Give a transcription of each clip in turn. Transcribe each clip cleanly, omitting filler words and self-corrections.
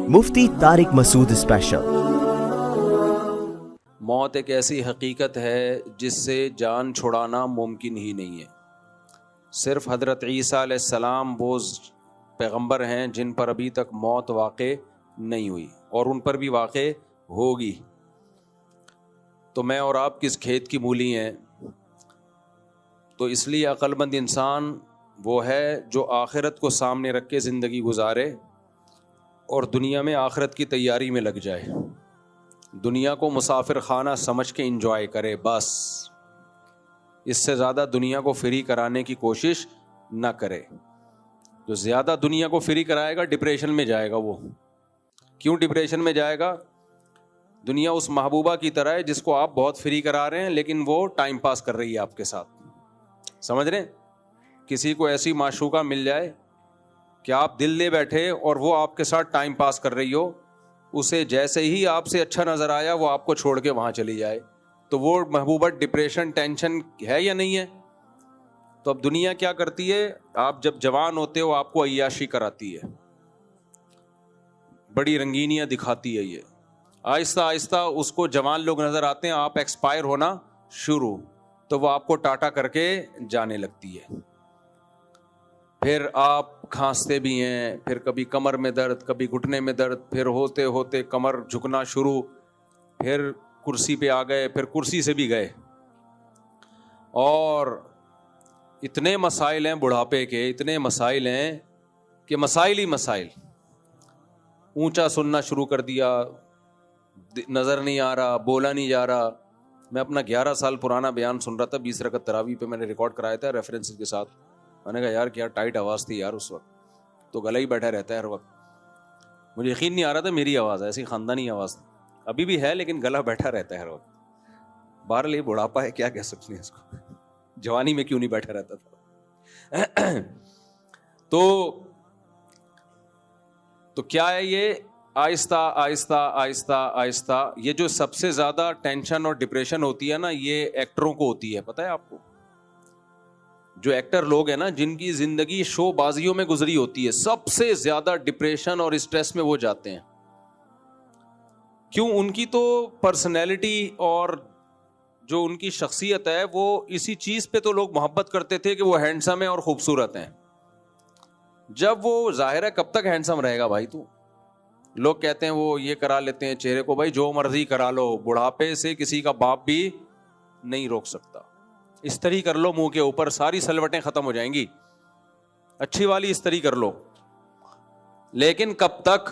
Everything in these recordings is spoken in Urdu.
مفتی طارق مسعود اسپیشل۔ موت ایک ایسی حقیقت ہے جس سے جان چھڑانا ممکن ہی نہیں ہے۔ صرف حضرت عیسیٰ علیہ السلام وہ پیغمبر ہیں جن پر ابھی تک موت واقع نہیں ہوئی اور ان پر بھی واقع ہوگی۔ تو میں اور آپ کس کھیت کی مولی ہیں؟ تو اس لیے عقل مند انسان وہ ہے جو آخرت کو سامنے رکھ کے زندگی گزارے اور دنیا میں آخرت کی تیاری میں لگ جائے، دنیا کو مسافر خانہ سمجھ کے انجوائے کرے، بس اس سے زیادہ دنیا کو فری کرانے کی کوشش نہ کرے۔ جو زیادہ دنیا کو فری کرائے گا ڈپریشن میں جائے گا۔ وہ کیوں ڈپریشن میں جائے گا؟ دنیا اس محبوبہ کی طرح ہے جس کو آپ بہت فری کرا رہے ہیں لیکن وہ ٹائم پاس کر رہی ہے آپ کے ساتھ، سمجھ رہے ہیں؟ کسی کو ایسی معشوقہ مل جائے کہ آپ دل لے بیٹھے اور وہ آپ کے ساتھ ٹائم پاس کر رہی ہو، اسے جیسے ہی آپ سے اچھا نظر آیا وہ آپ کو چھوڑ کے وہاں چلی جائے، تو وہ محبوبہ ڈپریشن ٹینشن ہے یا نہیں ہے؟ تو اب دنیا کیا کرتی ہے؟ آپ جب جوان ہوتے ہو آپ کو عیاشی کراتی ہے، بڑی رنگینیاں دکھاتی ہے، یہ آہستہ آہستہ اس کو جوان لوگ نظر آتے ہیں، آپ ایکسپائر ہونا شروع، تو وہ آپ کو ٹاٹا کر کے جانے لگتی ہے۔ پھر آپ کھانستے بھی ہیں، پھر کبھی کمر میں درد، کبھی گھٹنے میں درد، پھر ہوتے ہوتے کمر جھکنا شروع، پھر کرسی پہ آ گئے، پھر کرسی سے بھی گئے، اور اتنے مسائل ہیں بڑھاپے کے، اتنے مسائل ہیں کہ مسائل ہی مسائل۔ اونچا سننا شروع کر دیا، نظر نہیں آ رہا، بولا نہیں جا رہا۔ میں اپنا 11 سال پرانا بیان سن رہا تھا 20 رکعت تراویح پہ، میں نے ریکارڈ کرایا تھا ریفرنس کے ساتھ۔ میں نے کہا یار کیا ٹائٹ آواز تھی یار اس وقت، تو گلا ہی بیٹھا رہتا ہے ہر وقت، مجھے یقین نہیں آ رہا تھا میری آواز ایسی خاندانی آواز تھی، ابھی بھی ہے لیکن گلا بیٹھا رہتا ہے ہر وقت۔ بہرحال یہ بڑھاپا ہے، کیا کہہ سکتے ہیں اس کو، جوانی میں کیوں نہیں بیٹھا رہتا تھا۔ تو کیا ہے یہ؟ آہستہ آہستہ آہستہ آہستہ یہ جو سب سے زیادہ ٹینشن اور ڈپریشن ہوتی ہے نا، یہ ایکٹروں کو ہوتی ہے، پتہ ہے آپ کو؟ جو ایکٹر لوگ ہیں نا، جن کی زندگی شو بازیوں میں گزری ہوتی ہے، سب سے زیادہ ڈپریشن اور اسٹریس میں وہ جاتے ہیں۔ کیوں؟ ان کی تو پرسنالٹی اور جو ان کی شخصیت ہے وہ اسی چیز پہ تو لوگ محبت کرتے تھے کہ وہ ہینڈسم ہیں اور خوبصورت ہیں۔ جب وہ ظاہر ہے کب تک ہینڈسم رہے گا بھائی؟ تو لوگ کہتے ہیں وہ یہ کرا لیتے ہیں چہرے کو، بھائی جو مرضی کرا لو، بڑھاپے سے کسی کا باپ بھی نہیں روک سکتا۔ استری کر لو منہ کے اوپر، ساری سلوٹیں ختم ہو جائیں گی، اچھی والی استری کر لو، لیکن کب تک؟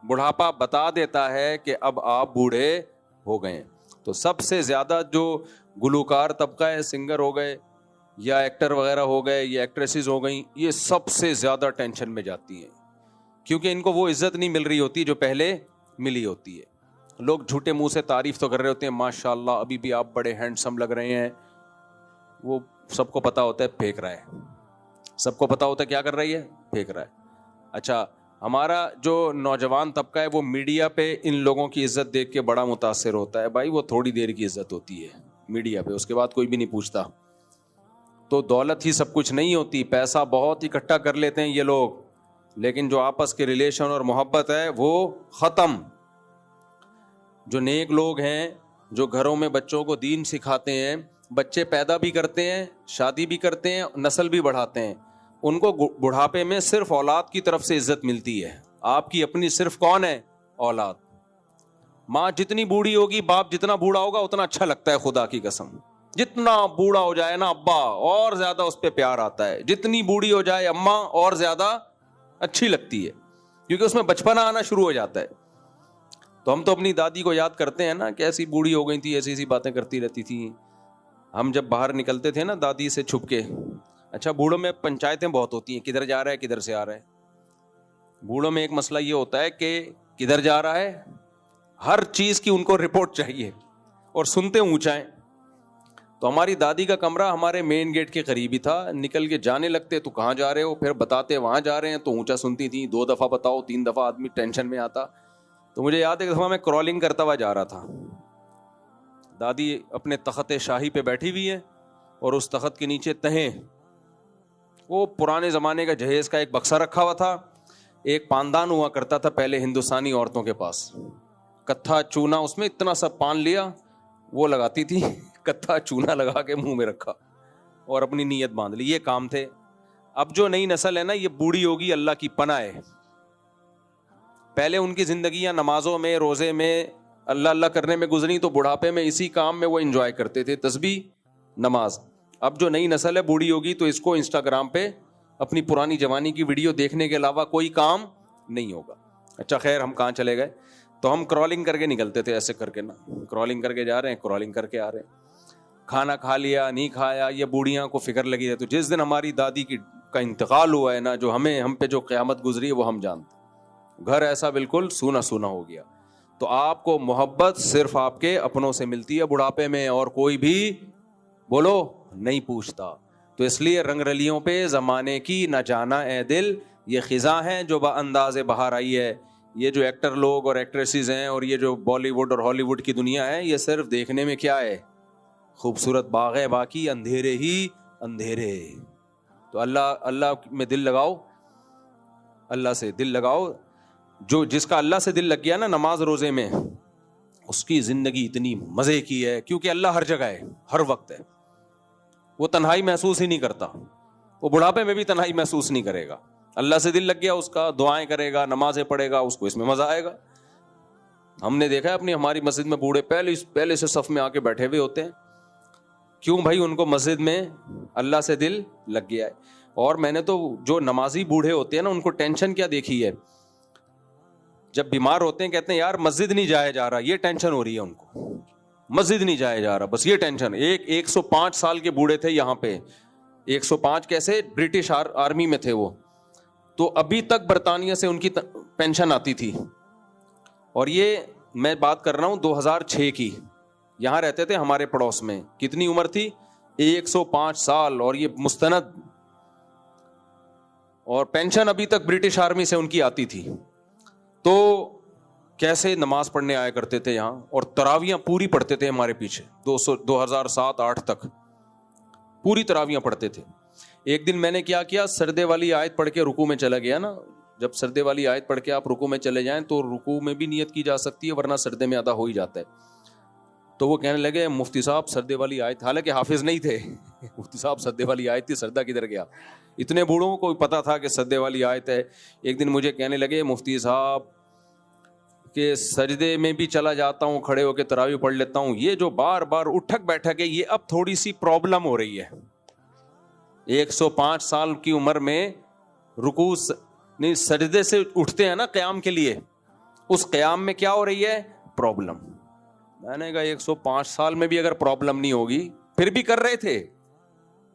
بڑھاپا بتا دیتا ہے کہ اب آپ بوڑھے ہو گئے۔ تو سب سے زیادہ جو گلوکار طبقہ ہے، سنگر ہو گئے یا ایکٹر وغیرہ ہو گئے یا ایکٹریسز ہو گئیں، یہ سب سے زیادہ ٹینشن میں جاتی ہیں، کیونکہ ان کو وہ عزت نہیں مل رہی ہوتی جو پہلے ملی ہوتی ہے۔ لوگ جھوٹے منہ سے تعریف تو کر رہے ہوتے ہیں، ماشاءاللہ ابھی بھی آپ بڑے ہینڈسم لگ رہے ہیں، وہ سب کو پتا ہوتا ہے پھینک رہا ہے، سب کو پتا ہوتا ہے کیا کر رہی ہے، پھینک رہا ہے۔ اچھا، ہمارا جو نوجوان طبقہ ہے وہ میڈیا پہ ان لوگوں کی عزت دیکھ کے بڑا متاثر ہوتا ہے، بھائی وہ تھوڑی دیر کی عزت ہوتی ہے میڈیا پہ، اس کے بعد کوئی بھی نہیں پوچھتا۔ تو دولت ہی سب کچھ نہیں ہوتی، پیسہ بہت اکٹھا کر لیتے ہیں یہ لوگ، لیکن جو آپس کے ریلیشن اور محبت ہے وہ ختم۔ جو نیک لوگ ہیں، جو گھروں میں بچوں کو دین سکھاتے ہیں، بچے پیدا بھی کرتے ہیں، شادی بھی کرتے ہیں، نسل بھی بڑھاتے ہیں، ان کو بڑھاپے میں صرف اولاد کی طرف سے عزت ملتی ہے۔ آپ کی اپنی صرف کون ہے؟ اولاد۔ ماں جتنی بوڑھی ہوگی، باپ جتنا بوڑھا ہوگا اتنا اچھا لگتا ہے، خدا کی قسم، جتنا بوڑھا ہو جائے نا ابا اور زیادہ اس پہ پیار آتا ہے، جتنی بوڑھی ہو جائے اماں اور زیادہ اچھی لگتی ہے، کیونکہ اس میں بچپنا آنا شروع ہو جاتا ہے۔ تو ہم تو اپنی دادی کو یاد کرتے ہیں نا، کیسی بوڑھی ہو گئی تھی، ایسی ایسی باتیں کرتی رہتی تھی۔ ہم جب باہر نکلتے تھے نا دادی سے چھپ کے، اچھا بوڑھوں میں پنچایتیں بہت ہوتی ہیں، کدھر جا رہا ہے کدھر سے آ رہا ہے۔ بوڑھوں میں ایک مسئلہ یہ ہوتا ہے کہ کدھر جا رہا ہے، ہر چیز کی ان کو رپورٹ چاہیے، اور سنتے اونچا ہیں۔ تو ہماری دادی کا کمرہ ہمارے مین گیٹ کے قریب ہی تھا، نکل کے جانے لگتے تو کہاں جا رہے ہو، پھر بتاتے وہاں جا رہے ہیں، تو اونچا سنتی تھی، 2 دفعہ بتاؤ 3 دفعہ آدمی ٹینشن میں آتا۔ تو مجھے یاد ہے ایک دفعہ میں کرالنگ کرتا ہوا جا رہا تھا، دادی اپنے تخت شاہی پہ بیٹھی ہوئی ہے اور اس تخت کے نیچے تہیں وہ پرانے زمانے کا جہیز کا ایک بکسا رکھا ہوا تھا، ایک پاندان ہوا کرتا تھا پہلے ہندوستانی عورتوں کے پاس, کتھا چونا اس میں اتنا سا پان لیا, وہ لگاتی تھی, کتھا چونا لگا کے منہ میں رکھا اور اپنی نیت باندھ لی, یہ کام تھے. اب جو نئی نسل ہے نا یہ بوڑھی ہوگی, اللہ کی پناہ ہے. پہلے ان کی زندگیاں نمازوں میں, روزے میں, اللہ اللہ کرنے میں گزری, تو بڑھاپے میں اسی کام میں وہ انجوائے کرتے تھے, تسبیح, نماز. اب جو نئی نسل ہے بوڑھی ہوگی تو اس کو انسٹاگرام پہ اپنی پرانی جوانی کی ویڈیو دیکھنے کے علاوہ کوئی کام نہیں ہوگا. اچھا خیر, ہم کہاں چلے گئے؟ تو ہم کرالنگ کر کے نکلتے تھے, ایسے کر کے نا, کرالنگ کر کے جا رہے ہیں, کرالنگ کر کے آ رہے ہیں. کھانا کھا لیا نہیں کھایا, یہ بوڑھیاں کو فکر لگی ہے. تو جس دن ہماری دادی کا انتقال ہوا ہے نا, جو ہم پہ جو قیامت گزری ہے وہ ہم جانتے. گھر ایسا بالکل سونا سونا ہو گیا. تو آپ کو محبت صرف آپ کے اپنوں سے ملتی ہے بڑھاپے میں, اور کوئی بھی بولو نہیں پوچھتا. تو اس لیے رنگ رلیوں پہ زمانے کی نہ جانا اے دل, یہ خزاں ہے جو با انداز بہار آئی ہے. یہ جو ایکٹر لوگ اور ایکٹریسز ہیں اور یہ جو بالی ووڈ اور ہالی ووڈ کی دنیا ہے, یہ صرف دیکھنے میں کیا ہے, خوبصورت باغ ہے, باقی اندھیرے ہی اندھیرے. تو اللہ میں دل لگاؤ, اللہ سے دل لگاؤ. جو جس کا اللہ سے دل لگ گیا نا نماز روزے میں, اس کی زندگی اتنی مزے کی ہے, کیونکہ اللہ ہر جگہ ہے, ہر وقت ہے. وہ تنہائی محسوس ہی نہیں کرتا, وہ بڑھاپے میں بھی تنہائی محسوس نہیں کرے گا. اللہ سے دل لگ گیا اس کا, دعائیں کرے گا, نمازیں پڑھے گا, اس کو اس میں مزہ آئے گا. ہم نے دیکھا ہے اپنی ہماری مسجد میں بوڑھے پہلے سے صف میں آ کے بیٹھے ہوئے ہوتے ہیں. کیوں بھائی؟ ان کو مسجد میں اللہ سے دل لگ گیا ہے. اور میں نے تو جو نمازی بوڑھے ہوتے ہیں نا, ان کو ٹینشن کیا دیکھی ہے, جب بیمار ہوتے ہیں کہتے ہیں یار مسجد نہیں جایا جا رہا, یہ ٹینشن ہو رہی ہے ان کو, مسجد نہیں جایا جا رہا, بس یہ ٹینشن. 105 سال کے بوڑھے تھے یہاں پہ, 105 کیسے, برٹش آرمی میں تھے وہ, تو ابھی تک برطانیہ سے ان کی پینشن آتی تھی. اور یہ میں بات کر رہا ہوں 2006 کی, یہاں رہتے تھے ہمارے پڑوس میں. کتنی عمر تھی؟ 105 سال, اور یہ مستند, اور پینشن ابھی تک برٹش آرمی سے ان کی آتی تھی. تو کیسے نماز پڑھنے آیا کرتے تھے یہاں, اور تراویاں پوری پڑھتے تھے ہمارے پیچھے. 2007-8 تک پوری تراویاں پڑھتے تھے. ایک دن میں نے کیا, سردے والی آیت پڑھ کے رکوع میں چلا گیا نا. جب سردے والی آیت پڑھ کے آپ رکوع میں چلے جائیں تو رکوع میں بھی نیت کی جا سکتی ہے, ورنہ سردے میں ادا ہو ہی جاتا ہے. تو وہ کہنے لگے مفتی صاحب سردے والی آیت, حالانکہ حافظ نہیں تھے, مفتی صاحب سردے والی آیت تھی, سردہ کدھر گیا. اتنے بوڑھوں کو پتا تھا کہ سردے والی آیت ہے. ایک دن مجھے کہنے لگے مفتی صاحب کہ سجدے میں بھی چلا جاتا ہوں, کھڑے ہو کے تراویح پڑھ لیتا ہوں, یہ جو بار بار اٹھک بیٹھک ہے یہ اب تھوڑی سی پرابلم ہو رہی ہے. 105 سال کی عمر میں رکوع نہیں, سجدے سے اٹھتے ہیں نا قیام کے لیے, اس قیام میں کیا ہو رہی ہے, پرابلم. میں نے کہا 105 سال میں بھی اگر پرابلم نہیں ہوگی, پھر بھی کر رہے تھے.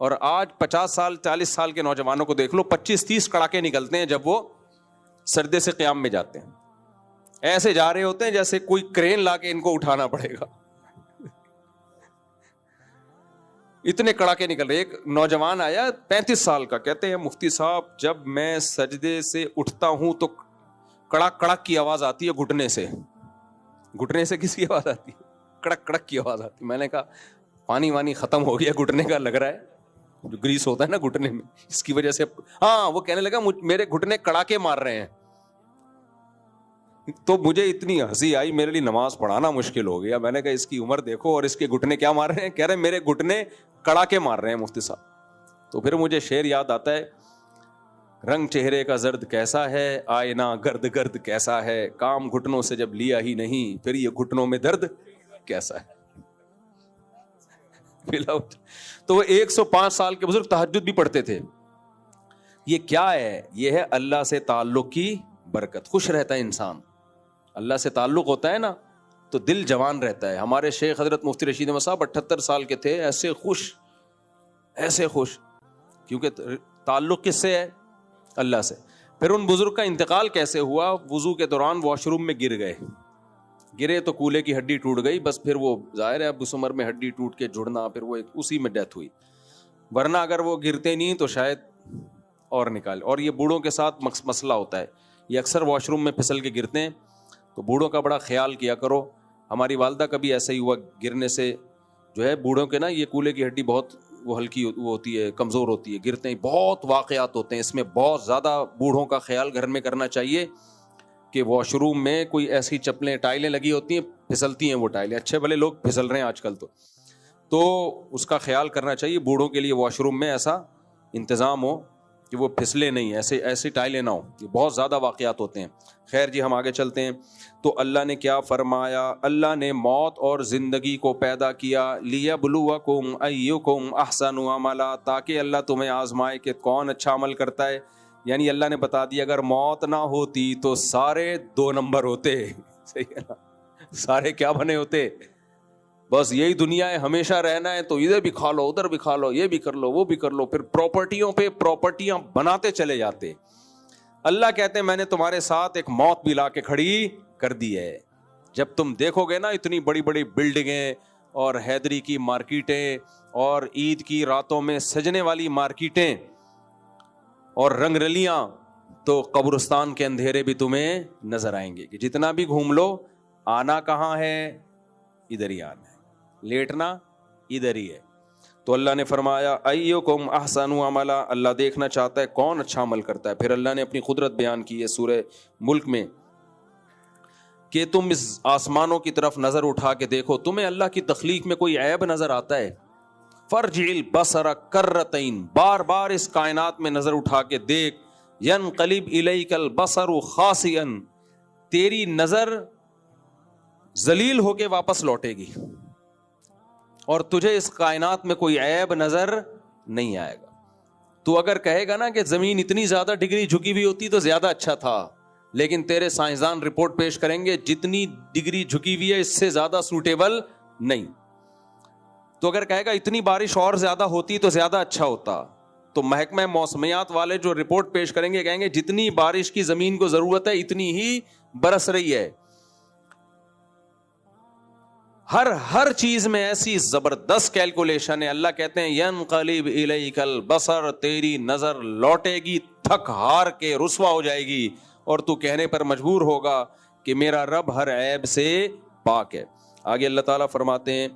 اور آج 50 سال 40 سال کے نوجوانوں کو دیکھ لو, 25-30 کڑاکے نکلتے ہیں جب وہ سجدے سے قیام میں جاتے ہیں. ایسے جا رہے ہوتے ہیں جیسے کوئی کرین لا کے ان کو اٹھانا پڑے گا, اتنے کڑاکے نکل رہے. ایک نوجوان آیا 35 سال کا, کہتے ہیں مفتی صاحب جب میں سجدے سے اٹھتا ہوں تو کڑک کڑک کی آواز آتی ہے گھٹنے سے. گھٹنے سے کس کی آواز آتی ہے؟ کڑک کڑک کی آواز آتی. میں نے کہا پانی وانی ختم ہو گیا گھٹنے کا, لگ رہا ہے جو گریس ہوتا ہے نا گھٹنے میں, اس کی وجہ سے. ہاں, وہ کہنے لگا میرے گھٹنے کڑاکے مار رہے ہیں. تو مجھے اتنی ہنسی آئی, میرے لیے نماز پڑھانا مشکل ہو گیا. میں نے کہا اس کی عمر دیکھو اور اس کے گھٹنے کیا مار رہے ہیں. کہہ رہے میرے گھٹنے کڑاکے مار رہے ہیں مفتی صاحب. تو پھر مجھے شعر یاد آتا ہے, رنگ چہرے کا زرد کیسا ہے, آئینہ گرد گرد کیسا ہے, کام گھٹنوں سے جب لیا ہی نہیں, پھر یہ گھٹنوں میں درد کیسا ہے. تو وہ 105 سال کے بزرگ تہجد بھی پڑھتے تھے. یہ کیا ہے؟ یہ ہے اللہ سے تعلق کی برکت. خوش رہتا ہے انسان, اللہ سے تعلق ہوتا ہے نا تو دل جوان رہتا ہے. ہمارے شیخ حضرت مفتی رشید احمد صاحب 78 سال کے تھے, ایسے خوش, کیونکہ تعلق کس سے ہے؟ اللہ سے. پھر ان بزرگ کا انتقال کیسے ہوا؟ وضو کے دوران واش روم میں گرے تو کولے کی ہڈی ٹوٹ گئی, بس پھر وہ ظاہر ہے اب اس عمر میں ہڈی ٹوٹ کے جڑنا, پھر وہ اسی میں ڈیتھ ہوئی. ورنہ اگر وہ گرتے نہیں تو شاید اور نکال. اور یہ بوڑھوں کے ساتھ مسئلہ ہوتا ہے, یہ اکثر واش روم میں پھسل کے گرتے ہیں, تو بوڑھوں کا بڑا خیال کیا کرو. ہماری والدہ کا بھی ایسا ہی ہوا, گرنے سے جو ہے بوڑھوں کے نا یہ کولے کی ہڈی بہت وہ ہلکی وہ ہوتی ہے، کمزور ہوتی ہے، گرتے ہیں، بہت واقعات ہوتے ہیں اس میں. بہت زیادہ بوڑھوں کا خیال گھر میں کرنا چاہیے کہ واش روم میں کوئی ایسی چپلیں ٹائلیں لگی ہوتی ہیں، پھسلتی ہیں وہ ٹائلیں، اچھے بھلے لوگ پھسل رہے ہیں آج کل تو اس کا خیال کرنا چاہیے. بوڑھوں کے لیے واش روم میں ایسا انتظام ہو کہ وہ پھسلے نہیں، ایسی ٹائلیں نہ ہو. یہ بہت زیادہ واقعات ہوتے ہیں. خیر جی، ہم آگے چلتے ہیں. تو اللہ نے کیا فرمایا؟ اللہ نے موت اور زندگی کو پیدا کیا لیبلوکم ایکم احسن عملا، تاکہ اللہ تمہیں آزمائے کہ کون اچھا عمل کرتا ہے. یعنی اللہ نے بتا دیا اگر موت نہ ہوتی تو سارے 2 نمبر ہوتے. صحیح ہے نا؟ سارے کیا بنے ہوتے؟ بس یہی دنیا ہے، ہمیشہ رہنا ہے تو ادھر بھی کھا لو، ادھر بھی کھا لو، یہ بھی کر لو، وہ بھی کر لو، پھر پراپرٹیوں پہ پراپرٹیاں بناتے چلے جاتے. اللہ کہتے ہیں میں نے تمہارے ساتھ ایک موت بھی لا کے کھڑی کر دی ہے. جب تم دیکھو گے نا اتنی بڑی بڑی بلڈنگیں اور حیدری کی مارکیٹیں اور عید کی راتوں میں سجنے والی مارکیٹیں اور رنگ رلیاں، تو قبرستان کے اندھیرے بھی تمہیں نظر آئیں گے کہ جتنا بھی گھوم لو آنا کہاں ہے؟ ادھر ہی آنا ہے، لیٹنا ادھر ہی ہے. تو اللہ نے فرمایا ایکم احسن عملا، اللہ دیکھنا چاہتا ہے کون اچھا عمل کرتا ہے. پھر اللہ نے اپنی قدرت بیان کی ہے سورہ ملک میں کہ تم اس آسمانوں کی طرف نظر اٹھا کے دیکھو، تمہیں اللہ کی تخلیق میں کوئی عیب نظر آتا ہے؟ فرجع البصر کرتین، بار بار اس کائنات میں نظر اٹھا کے دیکھ. ینقلب الیک البصر خاسئا، تیری نظر ذلیل ہو کے واپس لوٹے گی اور تجھے اس کائنات میں کوئی عیب نظر نہیں آئے گا. تو اگر کہے گا نا کہ زمین اتنی زیادہ ڈگری جھکی ہوئی ہوتی تو زیادہ اچھا تھا، لیکن تیرے سائنسدان رپورٹ پیش کریں گے جتنی ڈگری جھکی ہوئی ہے اس سے زیادہ سوٹیبل نہیں. تو اگر کہے گا اتنی بارش اور زیادہ ہوتی تو زیادہ اچھا ہوتا، تو محکمہ موسمیات والے جو رپورٹ پیش کریں گے کہیں گے جتنی بارش کی زمین کو ضرورت ہے اتنی ہی برس رہی ہے. ہر چیز میں ایسی زبردست کیلکولیشن ہے. اللہ کہتے ہیں ینقلب الیک البصر، تیری نظر لوٹے گی تھک ہار کے، رسوا ہو جائے گی اور تو کہنے پر مجبور ہوگا کہ میرا رب ہر عیب سے پاک ہے. آگے اللہ تعالیٰ فرماتے ہیں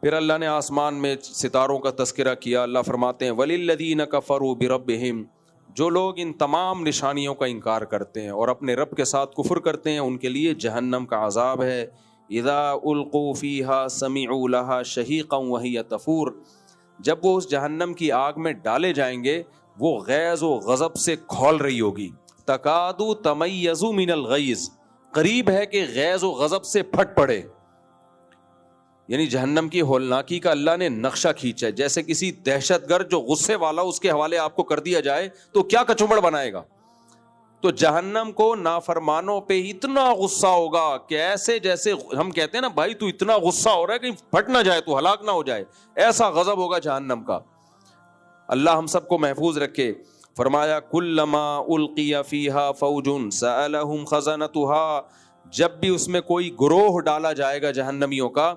پھر اللہ نے آسمان میں ستاروں کا تذکرہ کیا. اللہ فرماتے ہیں وَلِلَّذِينَ كَفَرُوا بِرَبِّهِمْ، جو لوگ ان تمام نشانیوں کا انکار کرتے ہیں اور اپنے رب کے ساتھ کفر کرتے ہیں ان کے لیے جہنم کا عذاب ہے. اذا القوا فیہا سمعوا لہا شہیقا وہی تفور، جب وہ اس جہنم کی آگ میں ڈالے جائیں گے وہ غیظ و غضب سے کھول رہی ہوگی. تکاد تمیز من الغیظ، قریب ہے کہ غیظ و غضب سے پھٹ پڑے. یعنی جہنم کی ہولناکی کا اللہ نے نقشہ کھینچا ہے. جیسے کسی دہشت گرد جو غصے والا اس کے حوالے آپ کو کر دیا جائے تو کیا کچومڑ بنائے گا. تو جہنم کو نافرمانوں پہ اتنا غصہ ہوگا کہ ایسے جیسے ہم کہتے ہیں نا بھائی تو اتنا غصہ ہو رہا ہے کہ پھٹ نہ جائے، تو ہلاک نہ ہو جائے، ایسا غضب ہوگا جہنم کا. اللہ ہم سب کو محفوظ رکھے. فرمایا کلما القی فیہا فوج سألہم خزنتہا، جب بھی اس میں کوئی گروہ ڈالا جائے گا جہنمیوں کا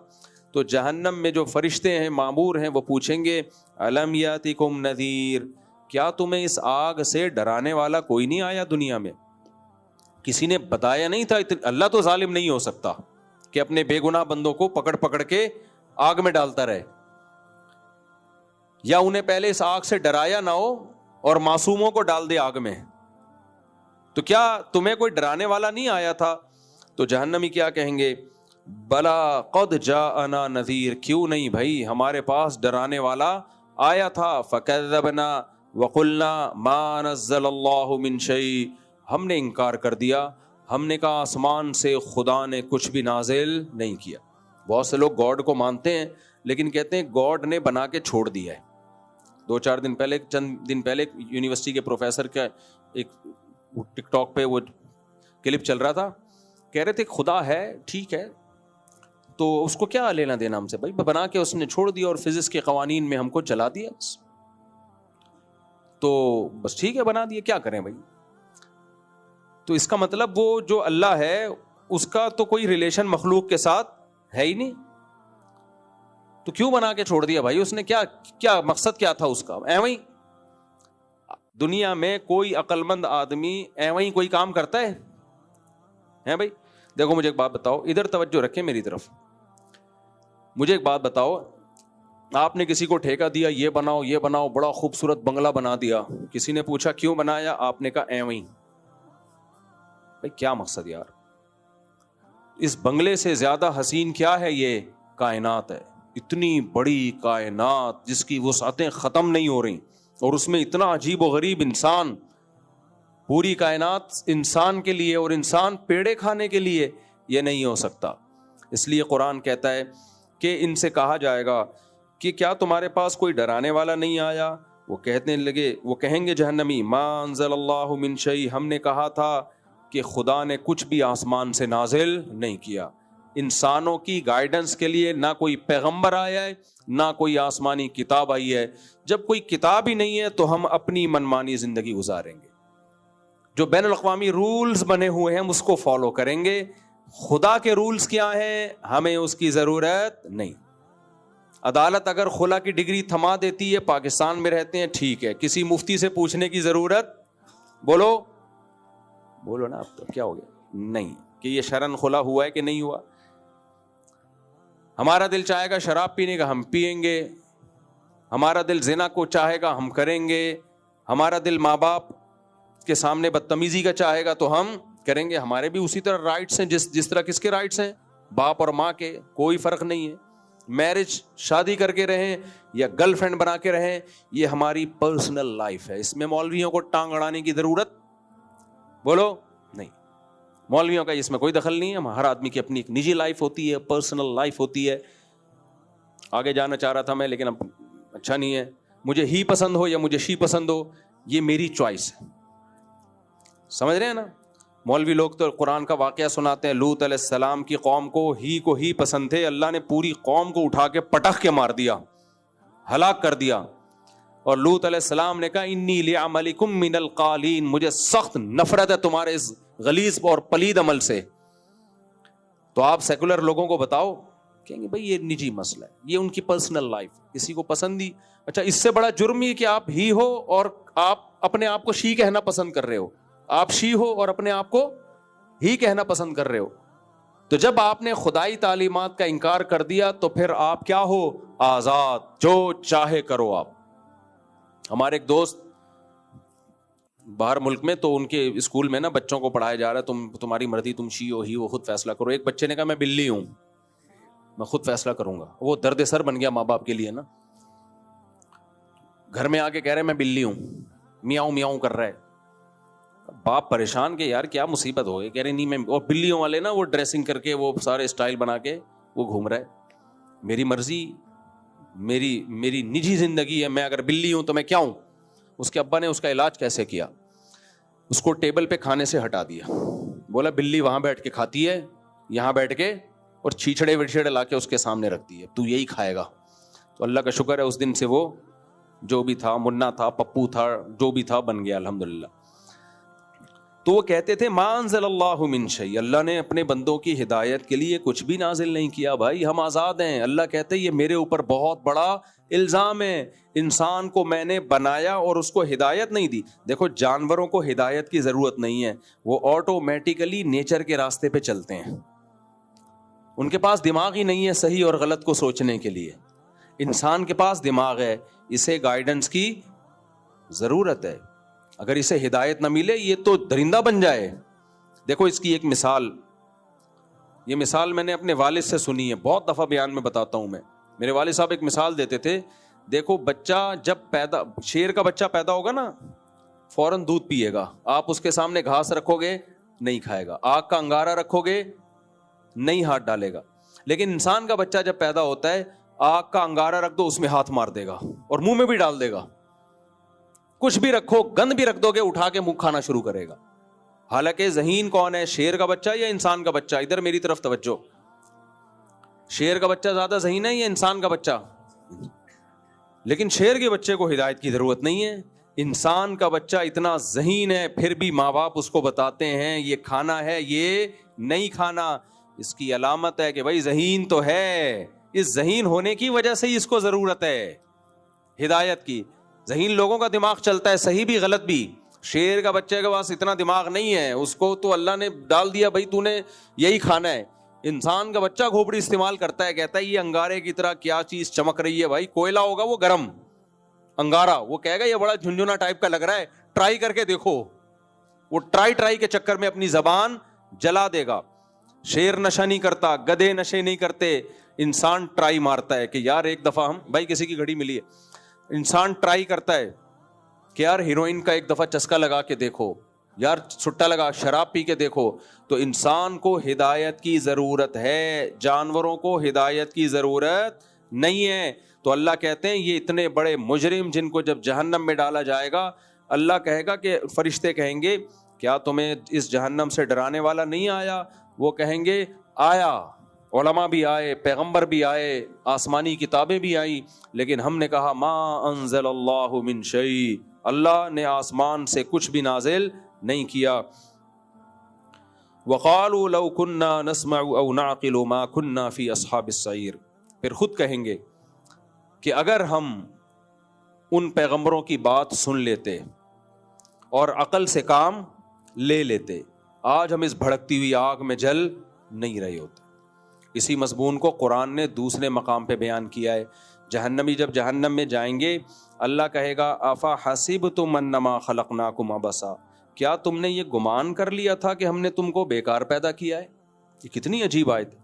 تو جہنم میں جو فرشتے ہیں مامور ہیں وہ پوچھیں گے الم یاتکم نذیر، کیا تمہیں اس آگ سے ڈرانے والا کوئی نہیں آیا دنیا میں؟ کسی نے بتایا نہیں تھا؟ اللہ تو ظالم نہیں ہو سکتا کہ اپنے بے گناہ بندوں کو پکڑ پکڑ کے آگ میں ڈالتا رہے. یا انہیں پہلے اس آگ سے ڈرایا نہ ہو اور معصوموں کو ڈال دے آگ میں. تو کیا تمہیں کوئی ڈرانے والا نہیں آیا تھا؟ تو جہنمی کیا کہیں گے؟ بلا قد جاءنا نذیر، کیوں نہیں بھائی ہمارے پاس ڈرانے والا آیا تھا. فکذبنا وقلنا ما نزل اللہ من شیء، ہم نے انکار کر دیا، ہم نے کہا آسمان سے خدا نے کچھ بھی نازل نہیں کیا. بہت سے لوگ گاڈ کو مانتے ہیں لیکن کہتے ہیں گاڈ نے بنا کے چھوڑ دیا ہے. چند دن پہلے یونیورسٹی کے پروفیسر کا ایک ٹک ٹاک پہ وہ کلپ چل رہا تھا، کہہ رہے تھے خدا ہے ٹھیک ہے تو اس کو کیا لینا دینا ہم سے، بھائی بنا کے اس نے چھوڑ دیا اور فزکس کے قوانین میں ہم کو چلا دیا تو بس ٹھیک ہے بنا دیے، کیا کریں بھائی. تو اس کا مطلب وہ جو اللہ ہے اس کا تو کوئی ریلیشن مخلوق کے ساتھ ہے ہی نہیں، تو کیوں بنا کے چھوڑ دیا بھائی؟ اس نے کیا مقصد کیا تھا اس کا؟ ایویں دنیا میں کوئی عقل مند آدمی ایویں کوئی کام کرتا ہے بھائی؟ دیکھو مجھے ایک بات بتاؤ، ادھر توجہ رکھیں میری طرف. مجھے ایک بات بتاؤ، آپ نے کسی کو ٹھیکہ دیا یہ بناؤ, بڑا خوبصورت بنگلہ بنا دیا. کسی نے پوچھا کیوں بنایا, آپ نے کہا ایویں. بھائی کیا مقصد یار؟ اس بنگلے سے زیادہ حسین کیا ہے؟ یہ کائنات ہے, اتنی بڑی کائنات جس کی وسعتیں ختم نہیں ہو رہی, اور اس میں اتنا عجیب و غریب انسان. پوری کائنات انسان کے لیے, اور انسان پیڑے کھانے کے لیے, یہ نہیں ہو سکتا. اس لیے قرآن کہتا ہے کہ ان سے کہا جائے گا کہ کیا تمہارے پاس کوئی ڈرانے والا نہیں آیا؟ وہ کہیں گے جہنمی, ما انزل اللہ من شیء, ہم نے کہا تھا کہ خدا نے کچھ بھی آسمان سے نازل نہیں کیا. انسانوں کی گائیڈنس کے لیے نہ کوئی پیغمبر آیا ہے, نہ کوئی آسمانی کتاب آئی ہے. جب کوئی کتاب ہی نہیں ہے تو ہم اپنی منمانی زندگی گزاریں گے. جو بین الاقوامی رولز بنے ہوئے ہیں ہم اس کو فالو کریں گے. خدا کے رولز کیا ہیں, ہمیں اس کی ضرورت نہیں. عدالت اگر خلا کی ڈگری تھما دیتی ہے, پاکستان میں رہتے ہیں ٹھیک ہے, کسی مفتی سے پوچھنے کی ضرورت, بولو نا اب تو کیا ہو گیا, نہیں کہ یہ شرن خلا ہوا ہے کہ نہیں ہوا. ہمارا دل چاہے گا شراب پینے کا, ہم پیئیں گے. ہمارا دل زنا کو چاہے گا, ہم کریں گے. ہمارا دل ماں باپ کے سامنے بدتمیزی کا چاہے گا تو ہم کریں گے. ہمارے بھی اسی طرح رائٹس ہیں جس طرح کس کے رائٹس ہیں, باپ اور ماں کے, کوئی فرق نہیں ہے. میرج شادی کر کے رہیں یا گرل فرینڈ بنا کے رہیں, یہ ہماری پرسنل لائف ہے. اس میں مولویوں کو ٹانگ اڑانے کی ضرورت نہیں. مولویوں کا اس میں کوئی دخل نہیں ہے. ہر آدمی کی اپنی ایک نجی لائف ہوتی ہے, پرسنل لائف ہوتی ہے. آگے جانا چاہ رہا تھا میں, لیکن اب اچھا نہیں ہے. مجھے ہی پسند ہو یا مجھے شی پسند ہو, یہ میری چوائس ہے. سمجھ رہے ہیں نا؟ مولوی لوگ تو قرآن کا واقعہ سناتے ہیں, لوط علیہ السلام کی قوم کو ہی پسند تھے, اللہ نے پوری قوم کو اٹھا کے پٹخ کے مار دیا, ہلاک کر دیا. اور لوط علیہ السلام نے کہا انی لعملکم من القالین, مجھے سخت نفرت ہے تمہارے اس غلیظ اور پلید عمل سے. تو آپ سیکولر لوگوں کو بتاؤ, کہیں گے بھائی یہ نجی مسئلہ ہے, یہ ان کی پرسنل لائف, کسی کو پسند ہی. اچھا اس سے بڑا جرم یہ کہ آپ ہی ہو اور آپ اپنے آپ کو شی کہنا پسند کر رہے ہو. آپ شی ہو اور اپنے آپ کو ہی کہنا پسند کر رہے ہو. تو جب آپ نے خدائی تعلیمات کا انکار کر دیا تو پھر آپ کیا ہو؟ آزاد, جو چاہے کرو آپ. ہمارے ایک دوست باہر ملک میں, تو ان کے اسکول میں نا بچوں کو پڑھایا جا رہا ہے تمہاری مرضی, تم شی ہو ہی ہو, خود فیصلہ کرو. ایک بچے نے کہا میں بلی ہوں, میں خود فیصلہ کروں گا. وہ درد سر بن گیا ماں باپ کے لیے نا. گھر میں آ کے کہہ رہے میں بلی ہوں, میاؤں میاؤں کر رہا ہے. باپ پریشان کہ یار کیا مصیبت ہو گئی. کہہ رہے نہیں میں, اور بلیوں والے نا وہ ڈریسنگ کر کے وہ سارے اسٹائل بنا کے وہ گھوم رہا ہے. میری مرضی, میری نجی زندگی ہے, میں اگر بلی ہوں تو میں کیا ہوں. اس کے ابا نے اس کا علاج کیسے کیا, اس کو ٹیبل پہ کھانے سے ہٹا دیا. بولا بلی وہاں بیٹھ کے کھاتی ہے, یہاں بیٹھ کے, اور چھیچڑے وچھڑے لا کے اس کے سامنے رکھتی ہے, تو یہی کھائے گا. تو اللہ کا شکر ہے اس دن سے وہ جو بھی تھا, منا تھا, پپو تھا, جو بھی تھا, بن گیا الحمدللہ. تو وہ کہتے تھے ما انزل اللہ من شیء, اللہ نے اپنے بندوں کی ہدایت کے لیے کچھ بھی نازل نہیں کیا. بھائی ہم آزاد ہیں. اللہ کہتے ہیں یہ میرے اوپر بہت بڑا الزام ہے, انسان کو میں نے بنایا اور اس کو ہدایت نہیں دی. دیکھو جانوروں کو ہدایت کی ضرورت نہیں ہے, وہ آٹومیٹیکلی نیچر کے راستے پہ چلتے ہیں. ان کے پاس دماغ ہی نہیں ہے صحیح اور غلط کو سوچنے کے لیے. انسان کے پاس دماغ ہے, اسے گائیڈنس کی ضرورت ہے. اگر اسے ہدایت نہ ملے یہ تو درندہ بن جائے. دیکھو اس کی ایک مثال, یہ مثال میں نے اپنے والد سے سنی ہے, بہت دفعہ بیان میں بتاتا ہوں میں. میرے والد صاحب ایک مثال دیتے تھے, دیکھو بچہ جب شیر کا بچہ پیدا ہوگا نا, فوراً دودھ پیے گا. آپ اس کے سامنے گھاس رکھو گے نہیں کھائے گا, آگ کا انگارہ رکھو گے نہیں ہاتھ ڈالے گا. لیکن انسان کا بچہ جب پیدا ہوتا ہے, آگ کا انگارہ رکھ دو اس میں ہاتھ مار دے گا اور منہ میں بھی ڈال دے گا. کچھ بھی رکھو, گند بھی رکھ دو گے اٹھا کے منہ کھانا شروع کرے گا. حالانکہ ذہین کون ہے, شیر کا بچہ یا انسان کا بچہ؟ ادھر میری طرف توجہ. شیر کا بچہ زیادہ ذہین ہے یا انسان کا بچہ؟ لیکن شیر کے بچے کو ہدایت کی ضرورت نہیں ہے. انسان کا بچہ اتنا ذہین ہے, پھر بھی ماں باپ اس کو بتاتے ہیں یہ کھانا ہے یہ نہیں کھانا. اس کی علامت ہے کہ بھائی ذہین تو ہے, اس ذہین ہونے کی وجہ سے ہی اس کو ضرورت ہے ہدایت کی. ذہین لوگوں کا دماغ چلتا ہے صحیح بھی غلط بھی. شیر کا بچے کے پاس اتنا دماغ نہیں ہے, اس کو تو اللہ نے ڈال دیا بھائی تو نے یہی کھانا ہے. انسان کا بچہ کھوپڑی استعمال کرتا ہے, کہتا ہے یہ انگارے کی طرح کیا چیز چمک رہی ہے. بھائی کوئلہ ہوگا وہ گرم انگارا, وہ کہے گا یہ بڑا جھنجھنا ٹائپ کا لگ رہا ہے, ٹرائی کر کے دیکھو. وہ ٹرائی کے چکر میں اپنی زبان جلا دے گا. شیر نشہ نہیں کرتا, گدھے نشے نہیں کرتے, انسان ٹرائی مارتا ہے کہ یار ایک دفعہ ہم, بھائی کسی کی گھڑی ملی ہے, انسان ٹرائی کرتا ہے کہ یار ہیروئن کا ایک دفعہ چسکا لگا کے دیکھو, یار سٹا لگا, شراب پی کے دیکھو. تو انسان کو ہدایت کی ضرورت ہے, جانوروں کو ہدایت کی ضرورت نہیں ہے. تو اللہ کہتے ہیں یہ اتنے بڑے مجرم جن کو جب جہنم میں ڈالا جائے گا, اللہ کہے گا کہ فرشتے کہیں گے کیا تمہیں اس جہنم سے ڈرانے والا نہیں آیا؟ وہ کہیں گے آیا, علماء بھی آئے, پیغمبر بھی آئے, آسمانی کتابیں بھی آئیں, لیکن ہم نے کہا ما انزل اللہ من شیء, اللہ نے آسمان سے کچھ بھی نازل نہیں کیا. وقالوا لو كنا نسمع او نعقل ما كنا في اصحاب السعير, پھر خود کہیں گے کہ اگر ہم ان پیغمبروں کی بات سن لیتے اور عقل سے کام لے لیتے, آج ہم اس بھڑکتی ہوئی آگ میں جل نہیں رہے ہوتے. اسی مضمون کو قرآن نے دوسرے مقام پہ بیان کیا ہے. جہنمی جب جہنم میں جائیں گے, اللہ کہے گا افا حسبتم انما خلقناکم عبثا, کیا تم نے یہ گمان کر لیا تھا کہ ہم نے تم کو بیکار پیدا کیا ہے؟ یہ کتنی عجیب آیت ہے.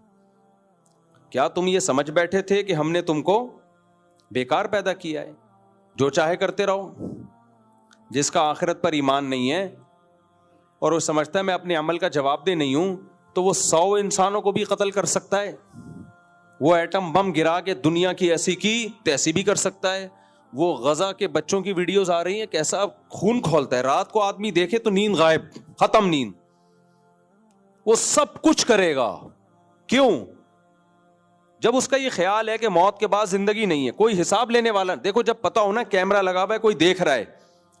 کیا تم یہ سمجھ بیٹھے تھے کہ ہم نے تم کو بیکار پیدا کیا ہے, جو چاہے کرتے رہو؟ جس کا آخرت پر ایمان نہیں ہے اور وہ سمجھتا ہے میں اپنے عمل کا جواب دہ نہیں ہوں, تو وہ 100 انسانوں کو بھی قتل کر سکتا ہے. وہ ایٹم بم گرا کے دنیا کی ایسی کی تیسی بھی کر سکتا ہے. وہ غزہ کے بچوں کی ویڈیوز آ رہی ہیں, کیسا خون کھولتا ہے, رات کو آدمی دیکھے تو نیند غائب, ختم نیند. وہ سب کچھ کرے گا. کیوں؟ جب اس کا یہ خیال ہے کہ موت کے بعد زندگی نہیں ہے, کوئی حساب لینے والا. دیکھو جب پتا ہو نا کیمرہ لگا ہوا ہے, کوئی دیکھ رہا ہے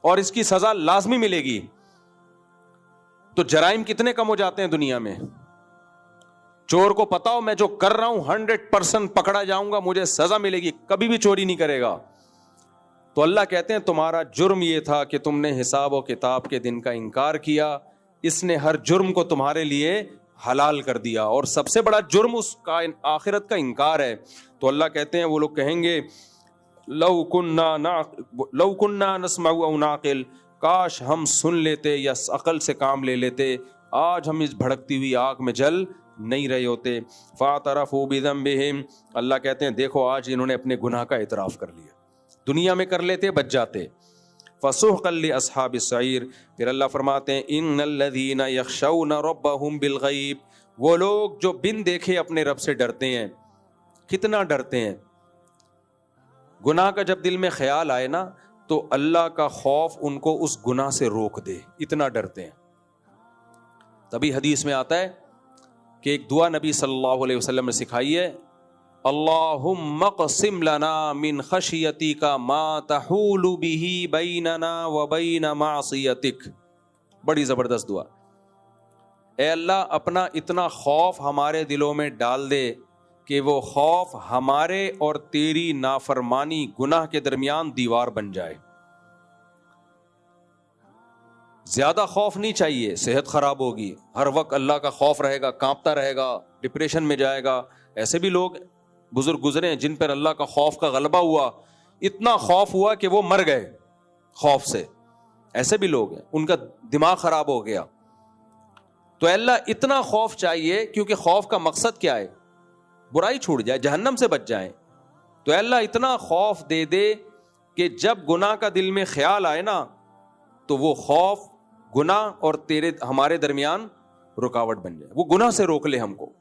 اور اس کی سزا لازمی ملے گی, تو جرائم کتنے کم ہو جاتے ہیں دنیا میں. چور کو پتا ہو میں جو کر رہا ہوں 100% پکڑا جاؤں گا, مجھے سزا ملے گی, کبھی بھی چوری نہیں کرے گا. تو اللہ کہتے ہیں تمہارا جرم یہ تھا کہ تم نے حساب و کتاب کے دن کا انکار کیا, اس نے ہر جرم کو تمہارے لیے حلال کر دیا, اور سب سے بڑا جرم اس کا آخرت کا انکار ہے. تو اللہ کہتے ہیں وہ لوگ کہیں گے لو کننا نسمع او نعقل, کاش ہم سن لیتے یا عقل سے کام لے لیتے, آج ہم اس بھڑکتی ہوئی آگ میں جل نہیں رہے ہوتے. فاعترفوا بذنبہم, اللہ کہتے ہیں دیکھو آج انہوں نے اپنے گناہ کا اعتراف کر لیا, دنیا میں کر لیتے بچ جاتے. فسحقا لاصحاب السعیر, پھر اللہ فرماتے ہیں ان الذین یخشون ربہم بالغیب, وہ لوگ جو بن دیکھے اپنے رب سے ڈرتے ہیں. کتنا ڈرتے ہیں؟ گناہ کا جب دل میں خیال آئے نا تو اللہ کا خوف ان کو اس گناہ سے روک دے, اتنا ڈرتے ہیں. تبھی حدیث میں آتا ہے کہ ایک دعا نبی صلی اللہ علیہ وسلم نے سکھائی ہے, اللہم اقسم لنا من خشیتک ما تحول به بیننا وبین معصیتک. بڑی زبردست دعا. اے اللہ اپنا اتنا خوف ہمارے دلوں میں ڈال دے کہ وہ خوف ہمارے اور تیری نافرمانی گناہ کے درمیان دیوار بن جائے. زیادہ خوف نہیں چاہیے, صحت خراب ہوگی, ہر وقت اللہ کا خوف رہے گا, کانپتا رہے گا, ڈپریشن میں جائے گا. ایسے بھی لوگ بزرگ گزرے ہیں جن پر اللہ کا خوف کا غلبہ ہوا, اتنا خوف ہوا کہ وہ مر گئے خوف سے. ایسے بھی لوگ ہیں, ان کا دماغ خراب ہو گیا. تو اللہ اتنا خوف چاہیے, کیونکہ خوف کا مقصد کیا ہے؟ برائی چھوٹ جائے, جہنم سے بچ جائیں. تو اللہ اتنا خوف دے دے کہ جب گناہ کا دل میں خیال آئے نا تو وہ خوف گناہ اور تیرے ہمارے درمیان رکاوٹ بن جائے, وہ گناہ سے روک لے ہم کو.